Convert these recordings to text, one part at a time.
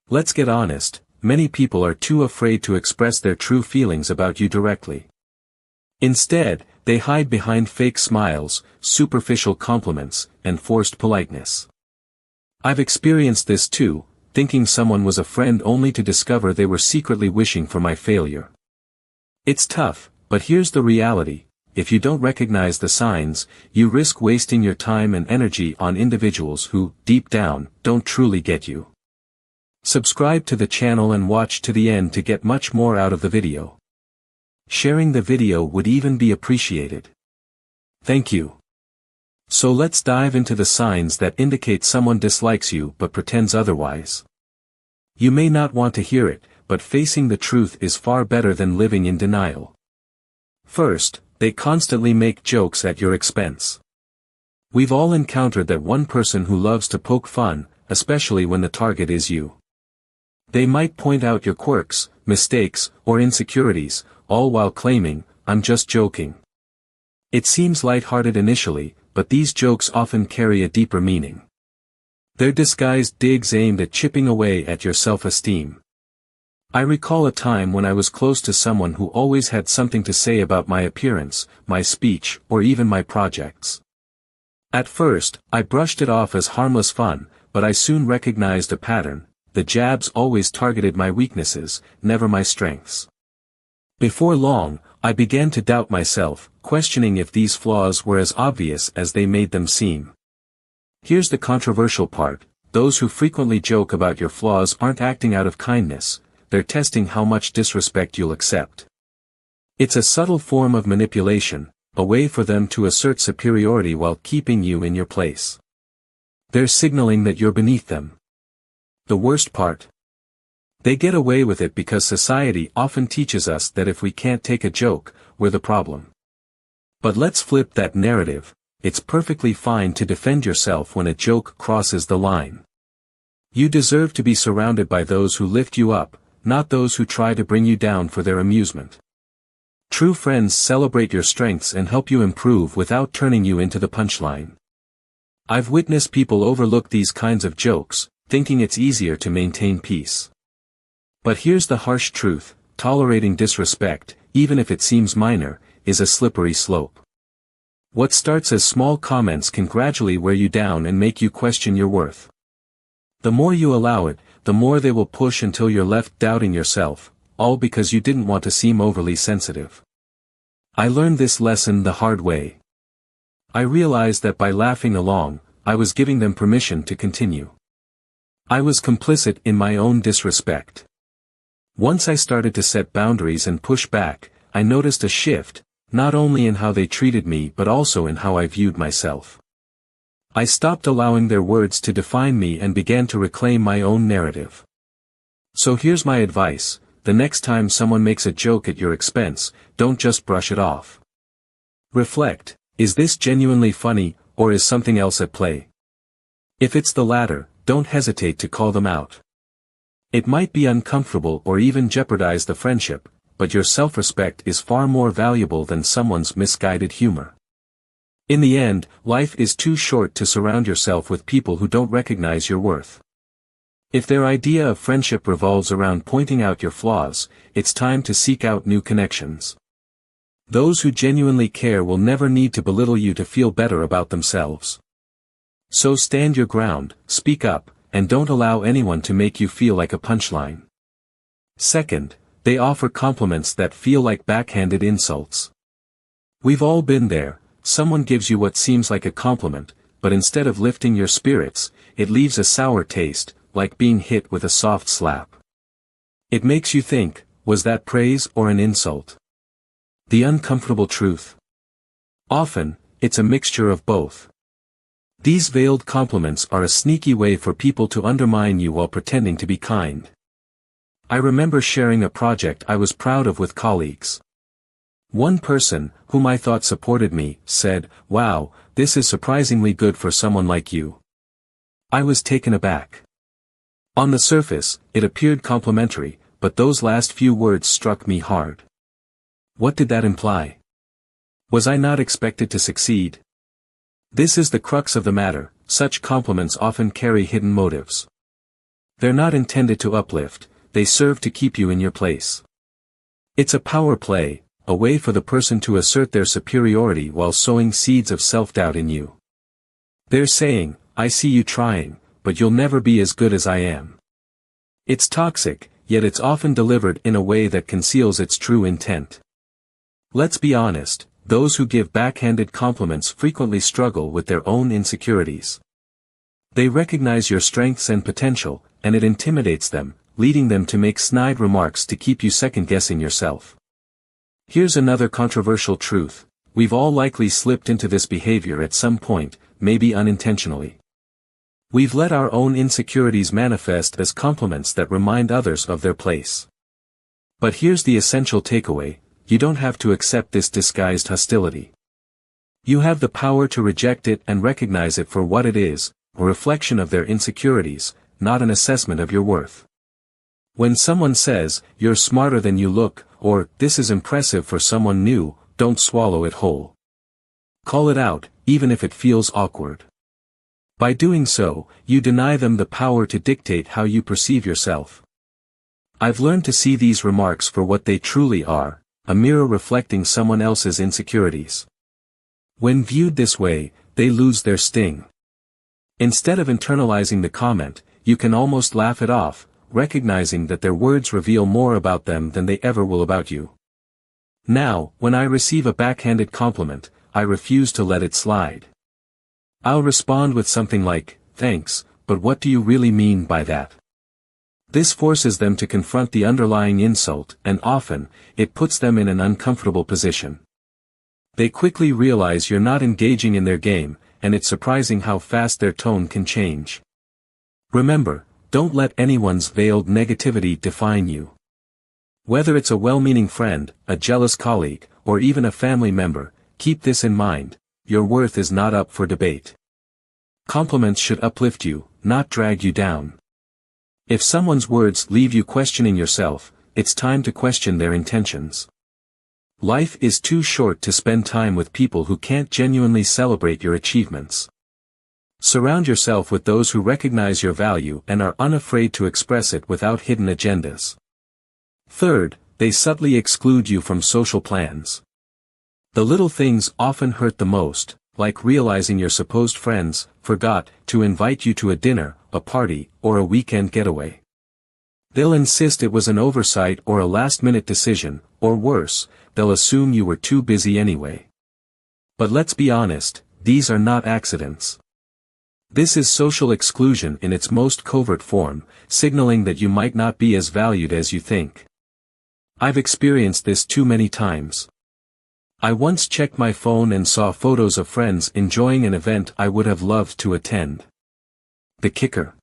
Let's get honest, many people are too afraid to express their true feelings about you directly. Instead, they hide behind fake smiles, superficial compliments, and forced politeness. I've experienced this too, thinking someone was a friend only to discover they were secretly wishing for my failure. It's tough, but here's the reality: if you don't recognize the signs, you risk wasting your time and energy on individuals who, deep down, don't truly get you. Subscribe to the channel and watch to the end to get much more out of the video. Sharing the video would even be appreciated. Thank you. So let's dive into the signs that indicate someone dislikes you but pretends otherwise. You may not want to hear it, but facing the truth is far better than living in denial. First, they constantly make jokes at your expense. We've all encountered that one person who loves to poke fun, especially when the target is you. They might point out your quirks, mistakes, or insecurities, all while claiming, "I'm just joking." It seems lighthearted initially, but these jokes often carry a deeper meaning. They're disguised digs aimed at chipping away at your self-esteem. I recall a time when I was close to someone who always had something to say about my appearance, my speech, or even my projects. At first, I brushed it off as harmless fun, but I soon recognized a pattern: the jabs always targeted my weaknesses, never my strengths. Before long, I began to doubt myself, questioning if these flaws were as obvious as they made them seem. Here's the controversial part: those who frequently joke about your flaws aren't acting out of kindness, they're testing how much disrespect you'll accept. It's a subtle form of manipulation, a way for them to assert superiority while keeping you in your place. They're signaling that you're beneath them. The worst part? They get away with it because society often teaches us that if we can't take a joke, we're the problem. But let's flip that narrative: it's perfectly fine to defend yourself when a joke crosses the line. You deserve to be surrounded by those who lift you up, not those who try to bring you down for their amusement. True friends celebrate your strengths and help you improve without turning you into the punchline. I've witnessed people overlook these kinds of jokes, thinking it's easier to maintain peace. But here's the harsh truth: tolerating disrespect, even if it seems minor, is a slippery slope. What starts as small comments can gradually wear you down and make you question your worth. The more you allow it, the more they will push until you're left doubting yourself, all because you didn't want to seem overly sensitive. I learned this lesson the hard way. I realized that by laughing along, I was giving them permission to continue. I was complicit in my own disrespect. Once I started to set boundaries and push back, I noticed a shift, not only in how they treated me but also in how I viewed myself. I stopped allowing their words to define me and began to reclaim my own narrative. So here's my advice: the next time someone makes a joke at your expense, don't just brush it off. Reflect: is this genuinely funny, or is something else at play? If it's the latter, don't hesitate to call them out. It might be uncomfortable or even jeopardize the friendship, but your self-respect is far more valuable than someone's misguided humor. In the end, life is too short to surround yourself with people who don't recognize your worth. If their idea of friendship revolves around pointing out your flaws, it's time to seek out new connections. Those who genuinely care will never need to belittle you to feel better about themselves. So stand your ground, speak up, and don't allow anyone to make you feel like a punchline. Second, they offer compliments that feel like backhanded insults. We've all been there: someone gives you what seems like a compliment, but instead of lifting your spirits, it leaves a sour taste, like being hit with a soft slap. It makes you think, was that praise or an insult? The uncomfortable truth? Often, it's a mixture of both. These veiled compliments are a sneaky way for people to undermine you while pretending to be kind. I remember sharing a project I was proud of with colleagues. One person, whom I thought supported me, said, "Wow, this is surprisingly good for someone like you." I was taken aback. On the surface, it appeared complimentary, but those last few words struck me hard. What did that imply? Was I not expected to succeed? This is the crux of the matter: such compliments often carry hidden motives. They're not intended to uplift, they serve to keep you in your place. It's a power play, a way for the person to assert their superiority while sowing seeds of self-doubt in you. They're saying, I see you trying, but you'll never be as good as I am. It's toxic, yet it's often delivered in a way that conceals its true intent. Let's be honest, those who give backhanded compliments frequently struggle with their own insecurities. They recognize your strengths and potential, and it intimidates them, leading them to make snide remarks to keep you second-guessing yourself. Here's another controversial truth: we've all likely slipped into this behavior at some point, maybe unintentionally. We've let our own insecurities manifest as compliments that remind others of their place. But here's the essential takeaway: you don't have to accept this disguised hostility. You have the power to reject it and recognize it for what it is, a reflection of their insecurities, not an assessment of your worth. When someone says, "You're smarter than you look," or "This is impressive for someone new," don't swallow it whole. Call it out, even if it feels awkward. By doing so, you deny them the power to dictate how you perceive yourself. I've learned to see these remarks for what they truly are: a mirror reflecting someone else's insecurities. When viewed this way, they lose their sting. Instead of internalizing the comment, you can almost laugh it off, recognizing that their words reveal more about them than they ever will about you. Now, when I receive a backhanded compliment, I refuse to let it slide. I'll respond with something like, "Thanks, but what do you really mean by that?" This forces them to confront the underlying insult, and often, it puts them in an uncomfortable position. They quickly realize you're not engaging in their game, and it's surprising how fast their tone can change. Remember, don't let anyone's veiled negativity define you. Whether it's a well-meaning friend, a jealous colleague, or even a family member, keep this in mind: your worth is not up for debate. Compliments should uplift you, not drag you down. If someone's words leave you questioning yourself, it's time to question their intentions. Life is too short to spend time with people who can't genuinely celebrate your achievements. Surround yourself with those who recognize your value and are unafraid to express it without hidden agendas. Third, they subtly exclude you from social plans. The little things often hurt the most, like realizing your supposed friends forgot to invite you to a dinner, a party, or a weekend getaway. They'll insist it was an oversight or a last-minute decision, or worse, they'll assume you were too busy anyway. But let's be honest, these are not accidents. This is social exclusion in its most covert form, signaling that you might not be as valued as you think. I've experienced this too many times. I once checked my phone and saw photos of friends enjoying an event I would have loved to attend. The kicker?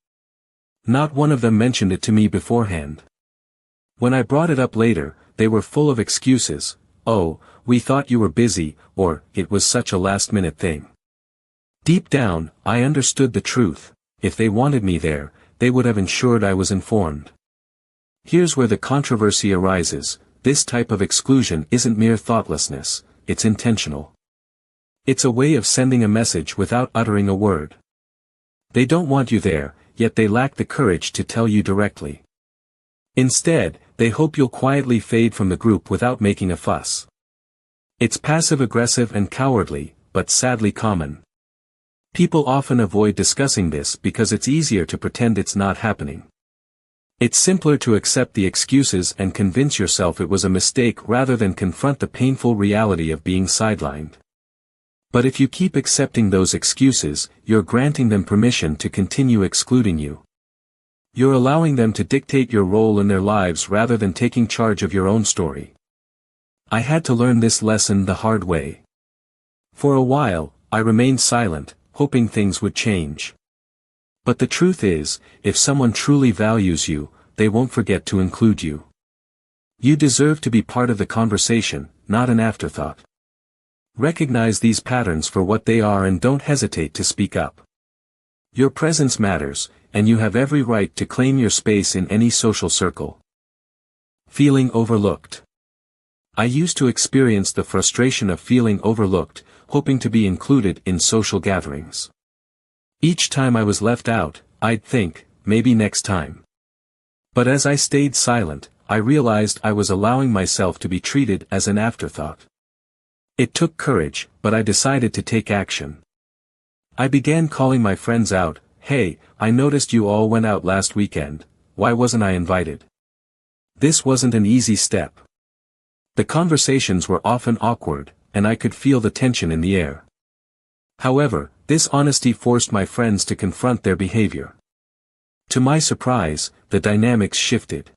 Not one of them mentioned it to me beforehand. When I brought it up later, they were full of excuses: "Oh, we thought you were busy," or "It was such a last-minute thing." Deep down, I understood the truth: if they wanted me there, they would have ensured I was informed. Here's where the controversy arises: this type of exclusion isn't mere thoughtlessness, it's intentional. It's a way of sending a message without uttering a word. They don't want you there, yet they lack the courage to tell you directly. Instead, they hope you'll quietly fade from the group without making a fuss. It's passive-aggressive and cowardly, but sadly common. People often avoid discussing this because it's easier to pretend it's not happening. It's simpler to accept the excuses and convince yourself it was a mistake rather than confront the painful reality of being sidelined. But if you keep accepting those excuses, you're granting them permission to continue excluding you. You're allowing them to dictate your role in their lives rather than taking charge of your own story. I had to learn this lesson the hard way. For a while, I remained silent, hoping things would change. But the truth is, if someone truly values you, they won't forget to include you. You deserve to be part of the conversation, not an afterthought. Recognize these patterns for what they are and don't hesitate to speak up. Your presence matters, and you have every right to claim your space in any social circle. Feeling overlooked. I used to experience the frustration of feeling overlooked, hoping to be included in social gatherings. Each time I was left out, I'd think, maybe next time. But as I stayed silent, I realized I was allowing myself to be treated as an afterthought. It took courage, but I decided to take action. I began calling my friends out. "Hey, I noticed you all went out last weekend, why wasn't I invited?" This wasn't an easy step. The conversations were often awkward, and I could feel the tension in the air. However, this honesty forced my friends to confront their behavior. To my surprise, the dynamics shifted.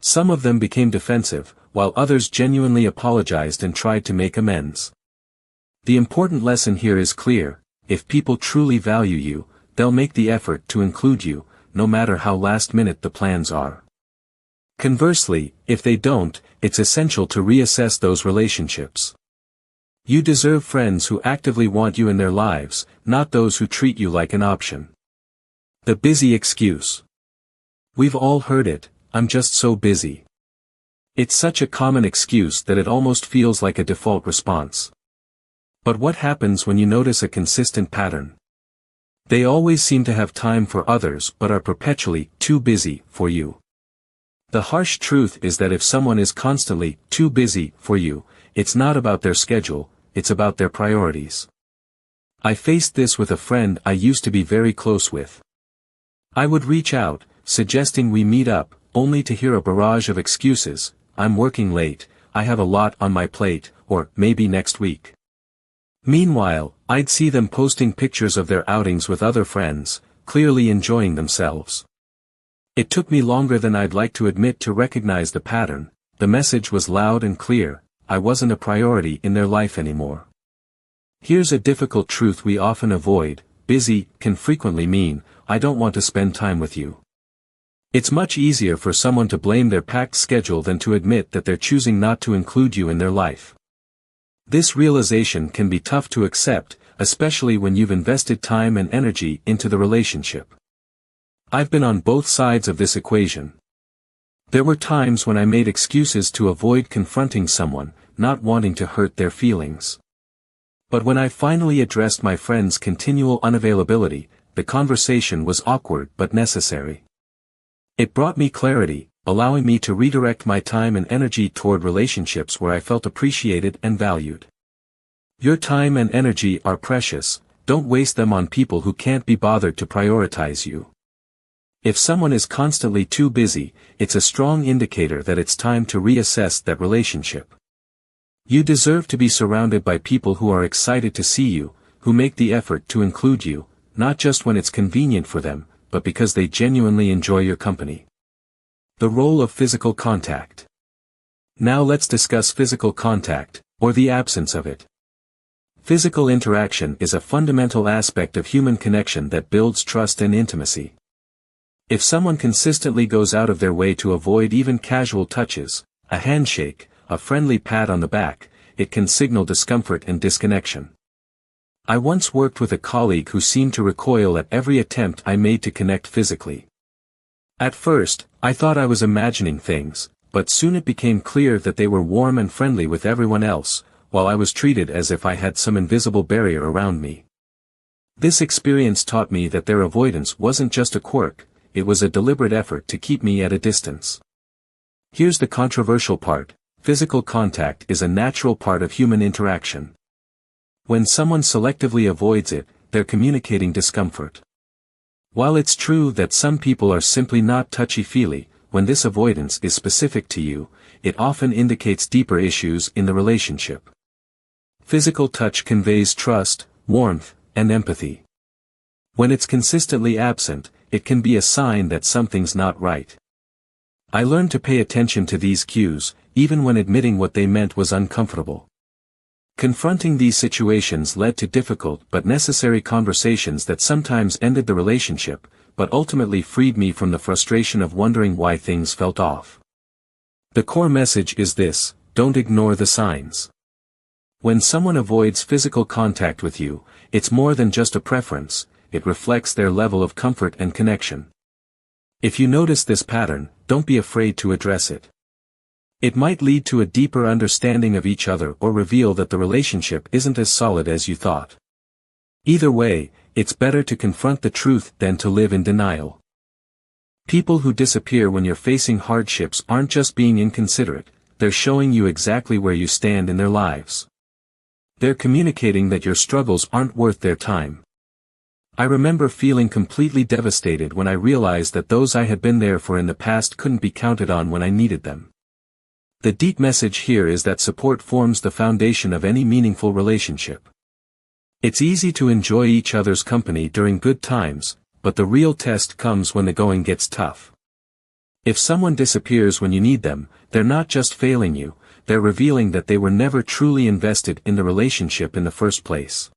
Some of them became defensive, while others genuinely apologized and tried to make amends. The important lesson here is clear: if people truly value you, they'll make the effort to include you, no matter how last-minute the plans are. Conversely, if they don't, it's essential to reassess those relationships. You deserve friends who actively want you in their lives, not those who treat you like an option. The busy excuse. We've all heard it, "I'm just so busy." It's such a common excuse that it almost feels like a default response. But what happens when you notice a consistent pattern? They always seem to have time for others but are perpetually too busy for you. The harsh truth is that if someone is constantly too busy for you, it's not about their schedule, it's about their priorities. I faced this with a friend I used to be very close with. I would reach out, suggesting we meet up, only to hear a barrage of excuses: "I'm working late, I have a lot on my plate," or "maybe next week." Meanwhile, I'd see them posting pictures of their outings with other friends, clearly enjoying themselves. It took me longer than I'd like to admit to recognize the pattern. The message was loud and clear: I wasn't a priority in their life anymore. Here's a difficult truth we often avoid: busy can frequently mean, "I don't want to spend time with you." It's much easier for someone to blame their packed schedule than to admit that they're choosing not to include you in their life. This realization can be tough to accept, especially when you've invested time and energy into the relationship. I've been on both sides of this equation. There were times when I made excuses to avoid confronting someone, not wanting to hurt their feelings. But when I finally addressed my friend's continual unavailability, the conversation was awkward but necessary. It brought me clarity, allowing me to redirect my time and energy toward relationships where I felt appreciated and valued. Your time and energy are precious, don't waste them on people who can't be bothered to prioritize you. If someone is constantly too busy, it's a strong indicator that it's time to reassess that relationship. You deserve to be surrounded by people who are excited to see you, who make the effort to include you, not just when it's convenient for them, but because they genuinely enjoy your company. The role of physical contact. Now let's discuss physical contact, or the absence of it. Physical interaction is a fundamental aspect of human connection that builds trust and intimacy. If someone consistently goes out of their way to avoid even casual touches, a handshake, a friendly pat on the back, it can signal discomfort and disconnection. I once worked with a colleague who seemed to recoil at every attempt I made to connect physically. At first, I thought I was imagining things, but soon it became clear that they were warm and friendly with everyone else, while I was treated as if I had some invisible barrier around me. This experience taught me that their avoidance wasn't just a quirk, it was a deliberate effort to keep me at a distance. Here's the controversial part: physical contact is a natural part of human interaction. When someone selectively avoids it, they're communicating discomfort. While it's true that some people are simply not touchy-feely, when this avoidance is specific to you, it often indicates deeper issues in the relationship. Physical touch conveys trust, warmth, and empathy. When it's consistently absent, it can be a sign that something's not right. I learned to pay attention to these cues, even when admitting what they meant was uncomfortable. Confronting these situations led to difficult but necessary conversations that sometimes ended the relationship, but ultimately freed me from the frustration of wondering why things felt off. The core message is this: don't ignore the signs. When someone avoids physical contact with you, it's more than just a preference, it reflects their level of comfort and connection. If you notice this pattern, don't be afraid to address it. It might lead to a deeper understanding of each other or reveal that the relationship isn't as solid as you thought. Either way, it's better to confront the truth than to live in denial. People who disappear when you're facing hardships aren't just being inconsiderate, they're showing you exactly where you stand in their lives. They're communicating that your struggles aren't worth their time. I remember feeling completely devastated when I realized that those I had been there for in the past couldn't be counted on when I needed them. The deep message here is that support forms the foundation of any meaningful relationship. It's easy to enjoy each other's company during good times, but the real test comes when the going gets tough. If someone disappears when you need them, they're not just failing you, they're revealing that they were never truly invested in the relationship in the first place.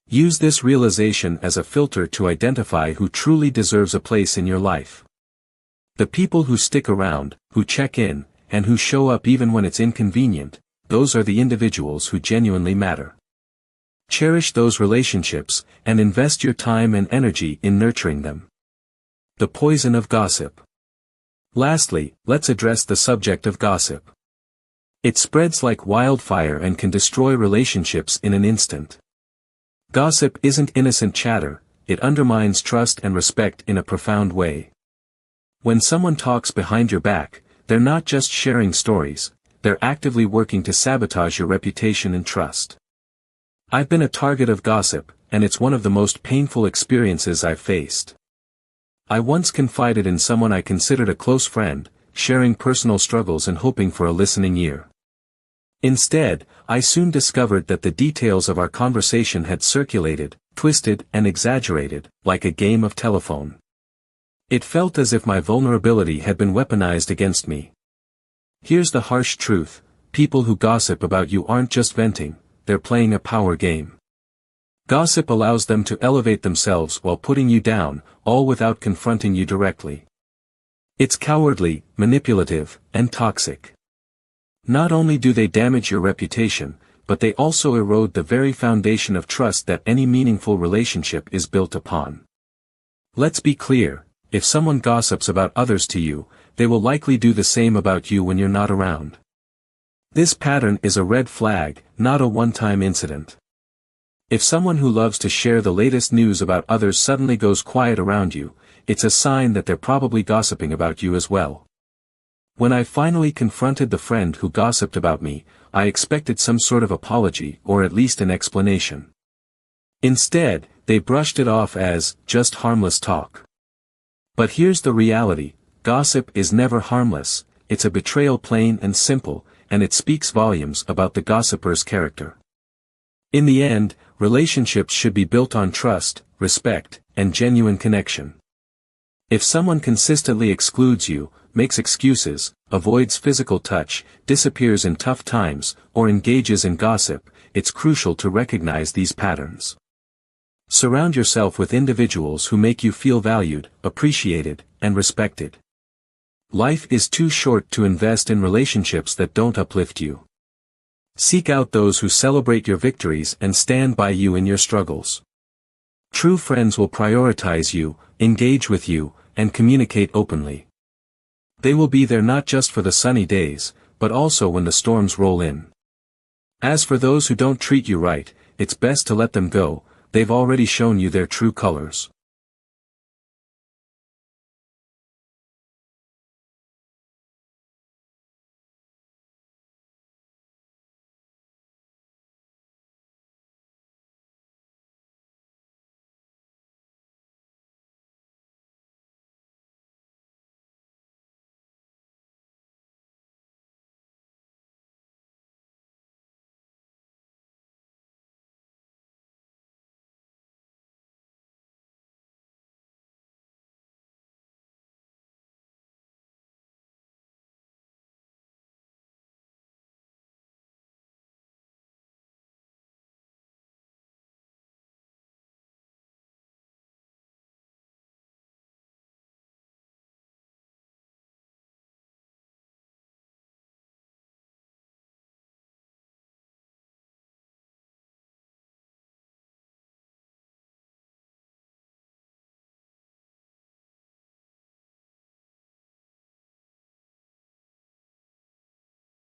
Use this realization as a filter to identify who truly deserves a place in your life. The people who stick around, who check in, and who show up even when it's inconvenient, those are the individuals who genuinely matter. Cherish those relationships, and invest your time and energy in nurturing them. The poison of gossip. Lastly, let's address the subject of gossip. It spreads like wildfire and can destroy relationships in an instant. Gossip isn't innocent chatter, it undermines trust and respect in a profound way. When someone talks behind your back, they're not just sharing stories, they're actively working to sabotage your reputation and trust. I've been a target of gossip, and it's one of the most painful experiences I've faced. I once confided in someone I considered a close friend, sharing personal struggles and hoping for a listening ear. Instead, I soon discovered that the details of our conversation had circulated, twisted, and exaggerated, like a game of telephone. It felt as if my vulnerability had been weaponized against me. Here's the harsh truth: people who gossip about you aren't just venting, they're playing a power game. Gossip allows them to elevate themselves while putting you down, all without confronting you directly. It's cowardly, manipulative, and toxic. Not only do they damage your reputation, but they also erode the very foundation of trust that any meaningful relationship is built upon. Let's be clear, if someone gossips about others to you, they will likely do the same about you when you're not around. This pattern is a red flag, not a one-time incident. If someone who loves to share the latest news about others suddenly goes quiet around you, it's a sign that they're probably gossiping about you as well. When I finally confronted the friend who gossiped about me, I expected some sort of apology or at least an explanation. Instead, they brushed it off as just harmless talk. But here's the reality: gossip is never harmless, it's a betrayal, plain and simple, and it speaks volumes about the gossiper's character. In the end, relationships should be built on trust, respect, and genuine connection. If someone consistently excludes you, makes excuses, avoids physical touch, disappears in tough times, or engages in gossip, it's crucial to recognize these patterns. Surround yourself with individuals who make you feel valued, appreciated, and respected. Life is too short to invest in relationships that don't uplift you. Seek out those who celebrate your victories and stand by you in your struggles. True friends will prioritize you, engage with you, and communicate openly. They will be there not just for the sunny days, but also when the storms roll in. As for those who don't treat you right, it's best to let them go, they've already shown you their true colors.